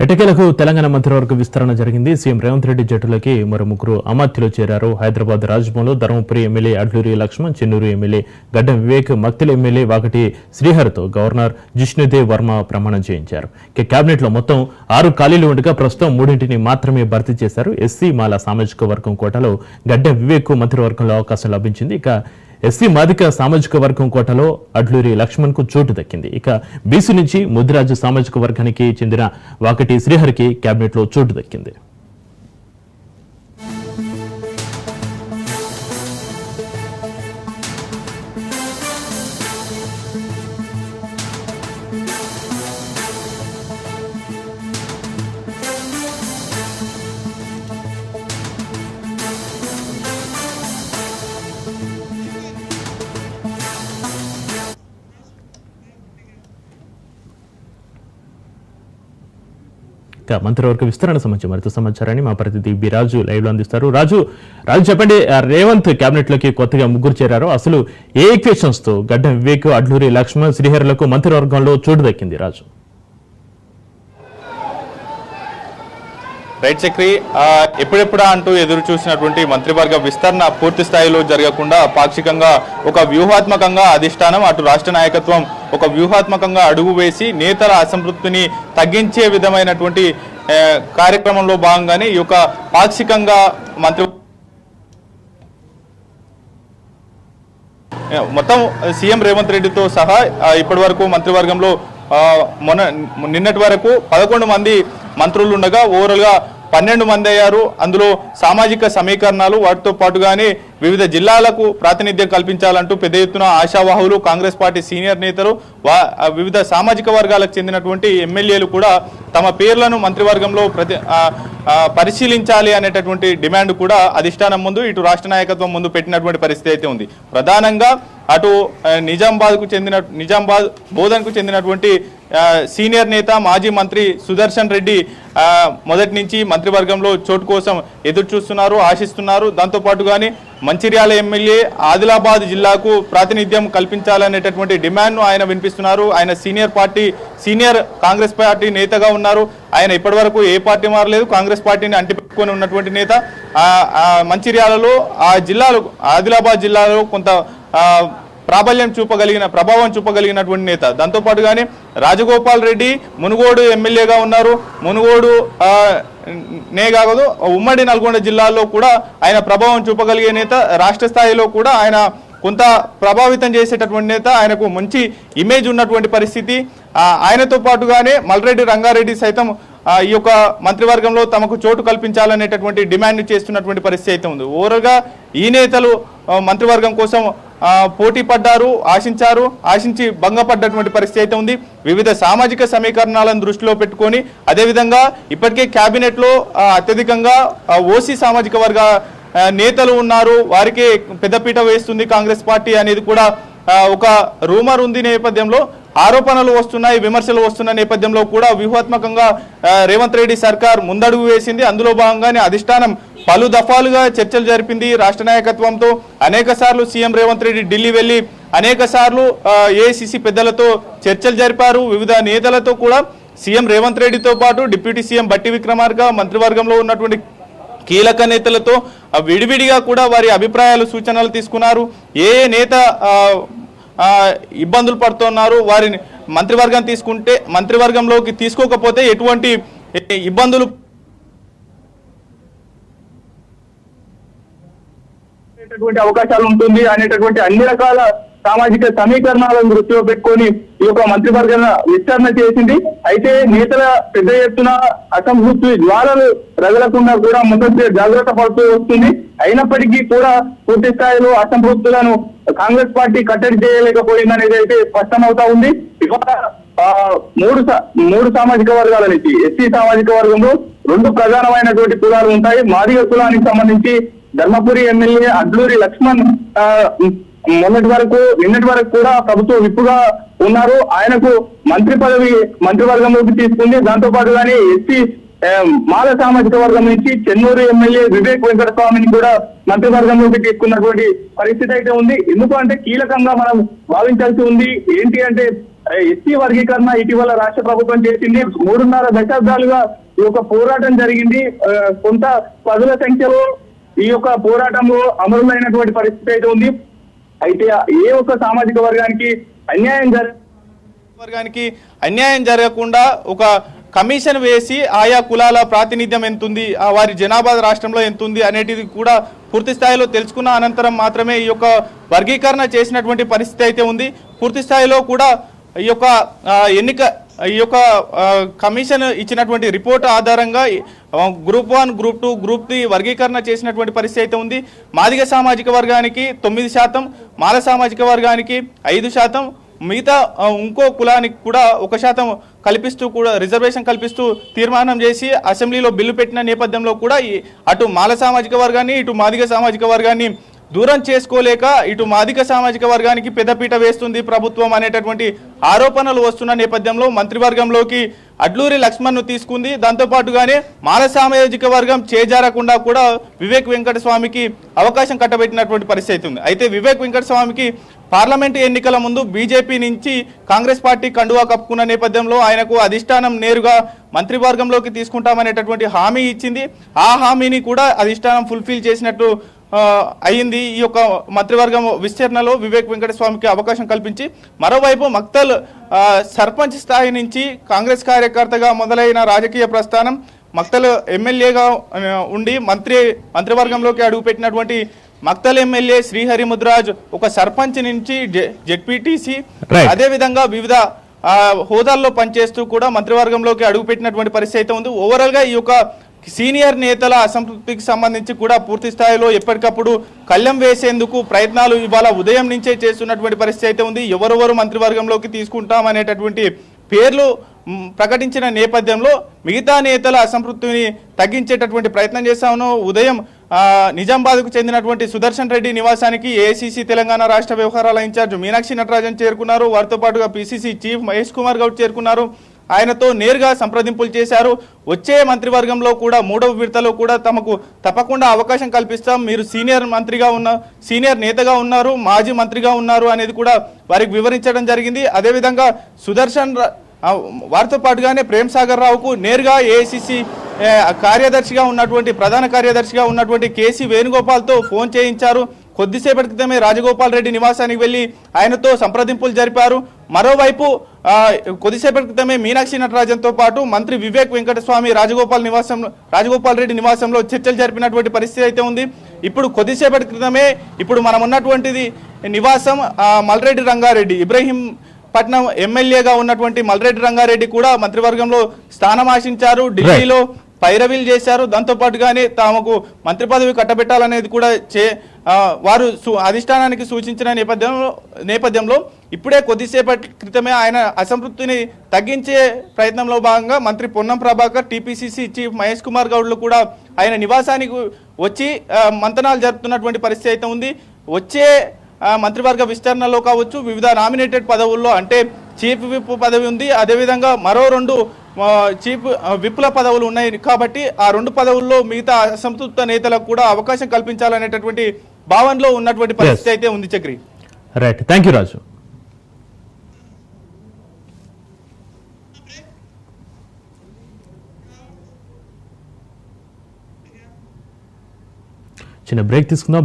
ఎటకేలకు తెలంగాణ మంత్రివర్గ విస్తరణ జరిగింది. సీఎం రేవంత్ రెడ్డి జట్టులోకి మరో ముగ్గురు అమాత్యులు చేరారు. హైదరాబాద్ రాజ్భవన్లో ధర్మపురి ఎమ్మెల్యే అడ్లూరి లక్ష్మణ్, చెన్నూరు ఎమ్మెల్యే గడ్డం వివేక్, మక్తిలి ఎమ్మెల్యే వాకటి శ్రీహర్తో గవర్నర్ జిష్ణుదేవ్ వర్మ ప్రమాణం చేయించారు. కేబినెట్ లో మొత్తం 6 ఖాళీలు ఉండగా ప్రస్తుతం 3 మాత్రమే భర్తీ చేశారు. ఎస్సీ మాల సామాజిక వర్గం కోటాలో గడ్డం వివేక్ మంత్రివర్గంలో అవకాశం లభించింది. ఇక ఎస్సీ మాదిక సామాజిక వర్గం కోటలో అడ్లూరి లక్ష్మణ్ కు చోటు దక్కింది. ఇక బీసీ నుంచి ముదిరాజు సామాజిక వర్గానికి చెందిన వాకటి శ్రీహరికి కేబినెట్ లో చోటు దక్కింది. మంత్రివర్గ విస్తరణ సంబంధించి మరింత సమాచారాన్ని మా ప్రతినిధి బి రాజు లైవ్ లో అందిస్తారు. రాజు చెప్పండి, రేవంత్ కేబినెట్ లోకి కొత్తగా 3 చేరారు. అసలు ఏ ఈక్వేషన్స్ తో గడ్డం వివేక్, అడ్లూరి లక్ష్మణ్, శ్రీహరులకు మంత్రివర్గంలో చోటు దక్కింది? రాజు రైట్ చక్రి, ఎప్పుడెప్పుడా అంటూ ఎదురు చూసినటువంటి మంత్రివర్గ విస్తరణ పూర్తి స్థాయిలో జరగకుండా పాక్షికంగా ఒక వ్యూహాత్మకంగా అధిష్టానం అటు రాష్ట్ర నాయకత్వం ఒక వ్యూహాత్మకంగా అడుగు వేసి నేతల అసంతృప్తిని తగ్గించే విధమైనటువంటి కార్యక్రమంలో భాగంగానే ఈ యొక్క పాక్షికంగా మొత్తం సీఎం రేవంత్ రెడ్డితో సహా ఇప్పటి వరకు మంత్రివర్గంలో నిన్నటి వరకు 11 మంది మంత్రులు ఉండగా ఓవరాల్ గా 12 మంది అయ్యారు. అందులో సామాజిక సమీకరణాలు వాటితో పాటుగానే వివిధ జిల్లాలకు ప్రాతినిధ్యం కల్పించాలంటూ పెద్ద ఎత్తున ఆశావాహులు, కాంగ్రెస్ పార్టీ సీనియర్ నేతలు, వివిధ సామాజిక వర్గాలకు చెందినటువంటి ఎమ్మెల్యేలు కూడా తమ పేర్లను మంత్రివర్గంలో పరిశీలించాలి అనేటటువంటి డిమాండ్ కూడా అధిష్టానం ముందు ఇటు రాష్ట్ర నాయకత్వం ముందు పెట్టినటువంటి పరిస్థితి అయితే ఉంది. ప్రధానంగా అటు నిజామాబాద్ బోధన్కు చెందినటువంటి సీనియర్ నేత మాజీ మంత్రి సుదర్శన్ రెడ్డి మొదటి నుంచి మంత్రివర్గంలో చోటు కోసం ఎదురు చూస్తున్నారు, ఆశిస్తున్నారు. దాంతోపాటుగానే మంచిర్యాల ఎమ్మెల్యే ఆదిలాబాద్ జిల్లాకు ప్రాతినిధ్యం కల్పించాలనేటటువంటి డిమాండ్ను ఆయన వినిపిస్తున్నారు. ఆయన సీనియర్ కాంగ్రెస్ పార్టీ నేతగా ఉన్నారు. ఆయన ఇప్పటివరకు ఏ పార్టీ మారలేదు, కాంగ్రెస్ పార్టీని అంటిపెట్టుకొని ఉన్నటువంటి నేత. మంచిర్యాలలో ఆ జిల్లాలో ఆదిలాబాద్ జిల్లాలో కొంత ప్రభావం చూపగలిగినటువంటి నేత. దాంతోపాటుగానే రాజగోపాల్ రెడ్డి మునుగోడు ఎమ్మెల్యేగా ఉన్నారు. మునుగోడు నే కాదు, ఉమ్మడి నల్గొండ జిల్లాలో కూడా ఆయన ప్రభావం చూపగలిగే నేత. రాష్ట్ర స్థాయిలో కూడా ఆయన కొంత ప్రభావితం చేసేటటువంటి నేత. ఆయనకు మంచి ఇమేజ్ ఉన్నటువంటి పరిస్థితి. ఆయనతో పాటుగానే మల్రెడ్డి రంగారెడ్డి సైతం ఈ యొక్క మంత్రివర్గంలో తమకు చోటు కల్పించాలనేటటువంటి డిమాండ్ చేస్తున్నటువంటి పరిస్థితి అయితే ఉంది. ఓవరాల్గా ఈ నేతలు మంత్రివర్గం కోసం పోటీ పడ్డారు, ఆశించి భంగపడ్డటువంటి పరిస్థితి అయితే ఉంది. వివిధ సామాజిక సమీకరణాలను దృష్టిలో పెట్టుకొని అదేవిధంగా ఇప్పటికే కేబినెట్ లో అత్యధికంగా ఓసీ సామాజిక వర్గ నేతలు ఉన్నారు. వారికి పెద్దపీట వేస్తుంది కాంగ్రెస్ పార్టీ అనేది కూడా ఒక రూమర్ ఉంది. నేపథ్యంలో ఆరోపణలు వస్తున్నాయి, విమర్శలు వస్తున్న నేపథ్యంలో కూడా వ్యూహాత్మకంగా రేవంత్ రెడ్డి సర్కార్ ముందడుగు వేసింది. అందులో భాగంగానే అధిష్టానం పలు దఫాలుగా చర్చలు జరిపింది రాష్ట్ర నాయకత్వంతో. అనేక సార్లు సీఎం రేవంత్ రెడ్డి ఢిల్లీ వెళ్లి అనేక సార్లు ఏఐసిసి పెద్దలతో చర్చలు జరిపారు. వివిధ నేతలతో కూడా సీఎం రేవంత్ రెడ్డితో పాటు డిప్యూటీ సీఎం బట్టి విక్రమార్క, మంత్రివర్గంలో ఉన్నటువంటి కీలక నేతలతో విడివిడిగా కూడా వారి అభిప్రాయాలు, సూచనలు తీసుకున్నారు. ఏ నేత ఇబ్బందులు పడుతున్నారు, వారిని మంత్రివర్గంలోకి తీసుకోకపోతే ఎటువంటి ఇబ్బందులు అవకాశాలు ఉంటుంది అనేటటువంటి అన్ని రకాల సామాజిక సమీకరణాలను దృష్టిలో పెట్టుకొని ఈ యొక్క మంత్రివర్గం విస్తరణ చేసింది. అయితే నేతల పెద్ద ఎత్తున అసంతృప్తి జ్వాలలు రగలకుండా కూడా మొదటి జాగ్రత్త పడుతూ వస్తుంది. అయినప్పటికీ కూడా పూర్తి స్థాయిలో అసంతృప్తులను కాంగ్రెస్ పార్టీ కట్టడి చేయలేకపోయిందనేది అయితే స్పష్టమవుతా ఉంది. ఇవాళ మూడు సామాజిక వర్గాల నుంచి ఎస్సీ సామాజిక వర్గంలో 2 ప్రధానమైనటువంటి కులాలు ఉంటాయి. మాదిగ కులానికి సంబంధించి ధర్మపురి ఎమ్మెల్యే అడ్లూరి లక్ష్మణ్ నిన్నటి వరకు కూడా ప్రభుత్వ విప్పుగా ఉన్నారు. ఆయనకు మంత్రి పదవి మంత్రివర్గంలోకి తీసుకుంది. దాంతో పాటుగానే ఎస్సీ మాల సామాజిక వర్గం నుంచి చెన్నూరు ఎమ్మెల్యే వివేక్ వెంకటస్వామిని కూడా మంత్రివర్గంలోకి తీసుకున్నటువంటి పరిస్థితి అయితే ఉంది. ఎందుకు అంటే కీలకంగా మనం భావించాల్సి ఉంది. ఏంటి అంటే ఎస్సీ వర్గీకరణ ఇటీవల రాష్ట్ర ప్రభుత్వం చేసింది. 3.5 దశాబ్దాలుగా ఈ యొక్క పోరాటం జరిగింది. కొంత పదుల సంఖ్యలో ఈ యొక్క పోరాటంలో అమరులైనటువంటి పరిస్థితి అయితే ఉంది. అయితే ఏ ఒక్క సామాజిక వర్గానికి అన్యాయం జరగకుండా ఒక కమిషన్ వేసి ఆయా కులాల ప్రాతినిధ్యం ఎంతుంది, వారి జనాభా రాష్ట్రంలో ఎంతుంది అనేటిది కూడా పూర్తి స్థాయిలో తెలుసుకున్న అనంతరం మాత్రమే ఈ యొక్క వర్గీకరణ చేసినటువంటి పరిస్థితి అయితే ఉంది. పూర్తి స్థాయిలో కూడా ఈ యొక్క కమిషన్ ఇచ్చినటువంటి రిపోర్ట్ ఆధారంగా గ్రూప్ 1, గ్రూప్ 2, గ్రూప్ 3 వర్గీకరణ చేసినటువంటి పరిస్థితి అయితే ఉంది. మాదిగ సామాజిక వర్గానికి 9%, మాల సామాజిక వర్గానికి 5%, మిగతా ఇంకో కులానికి కూడా 1% కల్పిస్తూ కూడా రిజర్వేషన్ కల్పిస్తూ తీర్మానం చేసి అసెంబ్లీలో బిల్లు పెట్టిన నేపథ్యంలో కూడా అటు మాల సామాజిక వర్గాన్ని ఇటు మాదిగ సామాజిక వర్గాన్ని దూరం చేసుకోలేక ఇటు మాదిగ సామాజిక వర్గానికి పెద్దపీట వేస్తుంది ప్రభుత్వం అనేటటువంటి ఆరోపణలు వస్తున్న నేపథ్యంలో మంత్రివర్గంలోకి అడ్లూరి లక్ష్మణ్ను తీసుకుంది. దాంతోపాటుగానే మాల సామాజిక వర్గం చేజారకుండా కూడా వివేక్ వెంకటస్వామికి అవకాశం కట్టబెట్టినటువంటి పరిస్థితి ఉంది. అయితే వివేక్ వెంకటస్వామికి పార్లమెంటు ఎన్నికల ముందు బీజేపీ నుంచి కాంగ్రెస్ పార్టీ కండువా కప్పుకున్న నేపథ్యంలో ఆయనకు అధిష్టానం నేరుగా మంత్రివర్గంలోకి తీసుకుంటామనేటటువంటి హామీ ఇచ్చింది. ఆ హామీని కూడా అధిష్టానం ఫుల్ఫిల్ చేసినట్టు అయింది. ఈ యొక్క మంత్రివర్గం విస్తరణలో వివేక్ వెంకటస్వామికి అవకాశం కల్పించి మరోవైపు మక్తల్ సర్పంచ్ స్థాయి నుంచి కాంగ్రెస్ కార్యకర్తగా మొదలైన రాజకీయ ప్రస్థానం మక్తల్ ఎమ్మెల్యేగా ఉండి మంత్రివర్గంలోకి అడుగుపెట్టినటువంటి మక్తల్ ఎమ్మెల్యే శ్రీహరి ముద్రాజ్ ఒక సర్పంచ్ నుంచి జెడ్పీటీసీ అదేవిధంగా వివిధ హోదాల్లో పనిచేస్తూ కూడా మంత్రివర్గంలోకి అడుగుపెట్టినటువంటి పరిస్థితి అయితే ఉంది. ఓవరాల్గా ఈ యొక్క సీనియర్ నేతల అసంతృప్తికి సంబంధించి కూడా పూర్తి స్థాయిలో ఎప్పటికప్పుడు కళ్ళెం వేసేందుకు ప్రయత్నాలు ఇవాళ ఉదయం నుంచే చేస్తున్నటువంటి పరిస్థితి అయితే ఉంది. ఎవరెవరు మంత్రివర్గంలోకి తీసుకుంటామనేటటువంటి పేర్లు ప్రకటించిన నేపథ్యంలో మిగతా నేతల అసంతృప్తిని తగ్గించేటటువంటి ప్రయత్నం చేశాను. ఉదయం నిజామాబాద్కు చెందినటువంటి సుదర్శన్ రెడ్డి నివాసానికి ఏఐసీసీ తెలంగాణ రాష్ట్ర వ్యవహారాల ఇన్ఛార్జ్ మీనాక్షి నటరాజన్ చేరుకున్నారు. వారితో పాటుగా పిసిసి చీఫ్ మహేష్ కుమార్ గౌడ్ చేరుకున్నారు. ఆయనతో నేరుగా సంప్రదింపులు చేశారు. వచ్చే మంత్రివర్గంలో కూడా 3వ విడతలో కూడా తమకు తప్పకుండా అవకాశం కల్పిస్తాం, మీరు సీనియర్ నేతగా ఉన్నారు, మాజీ మంత్రిగా ఉన్నారు అనేది కూడా వారికి వివరించడం జరిగింది. అదేవిధంగా సుదర్శన్ వారితో పాటుగానే ప్రేమ్ సాగర్ రావుకు నేరుగా ఏఐసిసి కార్యదర్శిగా ఉన్నటువంటి ప్రధాన కార్యదర్శిగా ఉన్నటువంటి కేసీ వేణుగోపాల్తో ఫోన్ చేయించారు. కొద్దిసేపటి క్రితమే రాజగోపాల్ రెడ్డి నివాసానికి వెళ్లి ఆయనతో సంప్రదింపులు జరిపారు. మరోవైపు కొద్దిసేపటి క్రితమే మీనాక్షి నటరాజన్తో పాటు మంత్రి వివేక్ వెంకటస్వామి రాజగోపాల్ రెడ్డి నివాసంలో చర్చలు జరిపినటువంటి పరిస్థితి అయితే ఉంది. ఇప్పుడు కొద్దిసేపటి క్రితమే ఇప్పుడు మనం ఉన్నటువంటిది నివాసం మల్రెడ్డి రంగారెడ్డి ఇబ్రహీంపట్నం ఎమ్మెల్యేగా ఉన్నటువంటి మల్రెడ్డి రంగారెడ్డి కూడా మంత్రివర్గంలో స్థానం ఆశించారు. ఢిల్లీలో పైరవీలు చేశారు. దాంతోపాటుగానే తమకు మంత్రి పదవి కట్టబెట్టాలనేది కూడా వారు అధిష్టానానికి సూచించిన నేపథ్యంలో ఇప్పుడే కొద్దిసేపటి క్రితమే ఆయన అసంతృప్తిని తగ్గించే ప్రయత్నంలో భాగంగా మంత్రి పొన్నం ప్రభాకర్, టీపీసీసీ చీఫ్ మహేష్ కుమార్ గౌడ్లు కూడా ఆయన నివాసానికి వచ్చి మంతనాలు జరుపుతున్నటువంటి పరిస్థితి అయితే ఉంది. వచ్చే మంత్రివర్గ విస్తరణలో కావచ్చు, వివిధ నామినేటెడ్ పదవుల్లో అంటే చీఫ్ విప్ పదవి ఉంది, అదేవిధంగా మరో 2 చీఫ్ విప్ల పదవులు ఉన్నాయి. కాబట్టి ఆ 2 పదవుల్లో మిగతా అసంతృప్త నేతలకు కూడా అవకాశం కల్పించాలనేటటువంటి భావనలో ఉన్నటువంటి పరిస్థితి అయితే ఉంది. చక్రి రైట్, థ్యాంక్ యూ రాజు. చిన్న బ్రేక్ తీసుకుందాం.